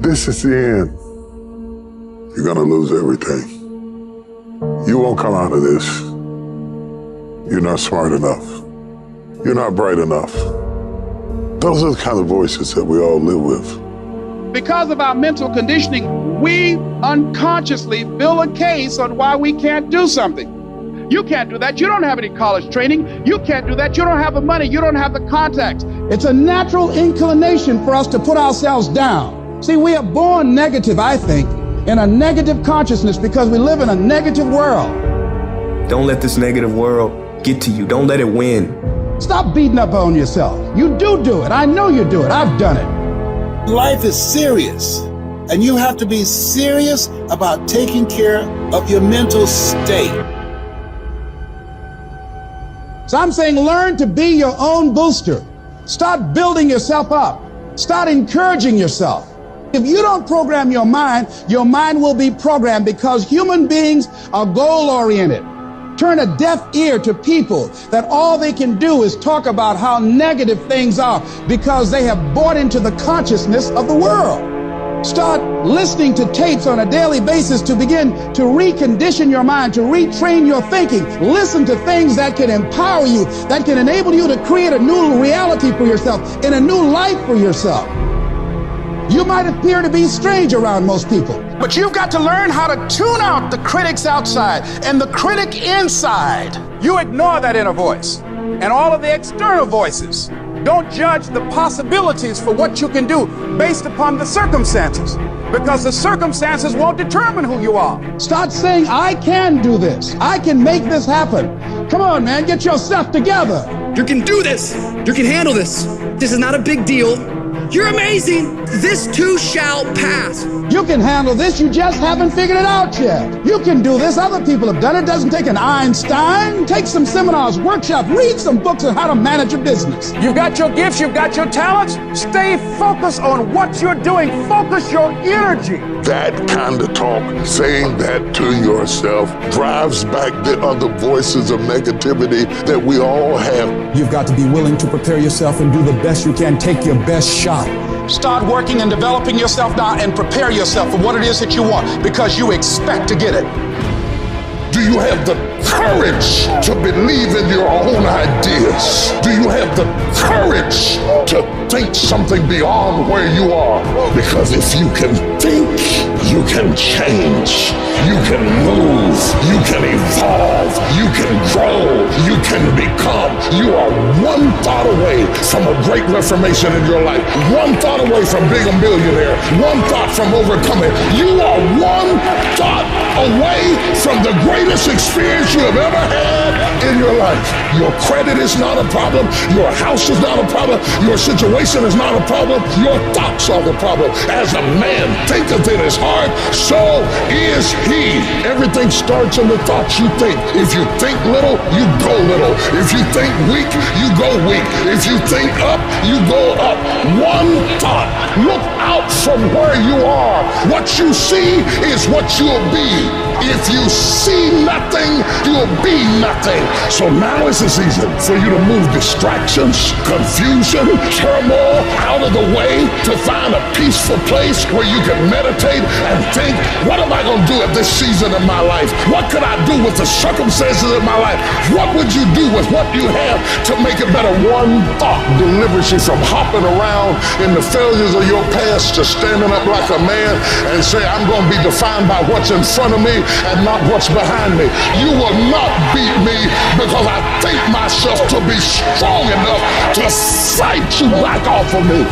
This is the end. You're gonna lose everything. You won't come out of this. You're not smart enough. You're not bright enough. Those are the kind of voices that we all live with. Because of our mental conditioning, we unconsciously build a case on why we can't do something. You can't do that. You don't have any college training. You can't do that. You don't have the money. You don't have the contacts. It's a natural inclination for us to put ourselves down. See, we are born negative, I think, in a negative consciousness because we live in a negative world. Don't let this negative world get to you. Don't let it win. Stop beating up on yourself. You do it. I know you do it. I've done it. Life is serious, and you have to be serious about taking care of your mental state. So I'm saying learn to be your own booster. Start building yourself up. Start encouraging yourself. If you don't program your mind will be programmed because human beings are goal-oriented. Turn a deaf ear to people that all they can do is talk about how negative things are because they have bought into the consciousness of the world. Start listening to tapes on a daily basis to begin to recondition your mind, to retrain your thinking. Listen to things that can empower you, that can enable you to create a new reality for yourself and a new life for yourself. You might appear to be strange around most people, but you've got to learn how to tune out the critics outside and the critic inside. You ignore that inner voice and all of the external voices. Don't judge the possibilities for what you can do based upon the circumstances, because the circumstances won't determine who you are. Start saying, I can do this. I can make this happen. Come on, man, get yourself together. You can do this. You can handle this. This is not a big deal. You're amazing. This too shall pass. You can handle this. You just haven't figured it out yet. You can do this. Other people have done it. It doesn't take an Einstein. Take some seminars, workshops, read some books on how to manage a business. You've got your gifts. You've got your talents. Stay focused on what you're doing. Focus your energy. That kind of talk, saying that to yourself, drives back the other voices of negativity that we all have. You've got to be willing to prepare yourself and do the best you can. Take your best shot. Start working and developing yourself now and prepare yourself for what it is that you want because you expect to get it. Do you have the courage to believe in your own ideas? Do you have the courage to think something beyond where you are? Because if you can think, you can change, you can move, you can evolve, you can grow, you can become. You are one thought away from a great reformation in your life, one thought away from being a millionaire, one thought from overcoming. You are one thought away from the greatest experience you have ever had in your life. Your credit is not a problem. Your house is not a problem. Your situation is not a problem. Your thoughts are the problem. As a man thinketh in his heart, so is he. Everything starts in the thoughts you think. If you think little, you go little. If you think weak, you go weak. If you think up, you go up. One thought. Look out from where you are. What you see is what you'll be. If you see nothing, you'll be nothing. So now is the season for you to move distractions, confusion, turmoil out of the way to find a peaceful place where you can meditate and think, what am I going to do at this season of my life? What could I do with the circumstances of my life? What would you do with what you have to make it better? One thought delivers you from hopping around in the failures of your past to standing up like a man and say, I'm going to be defined by what's in front of me and not what's behind me. You will not beat me because I think myself to be strong enough to fight you back off of me.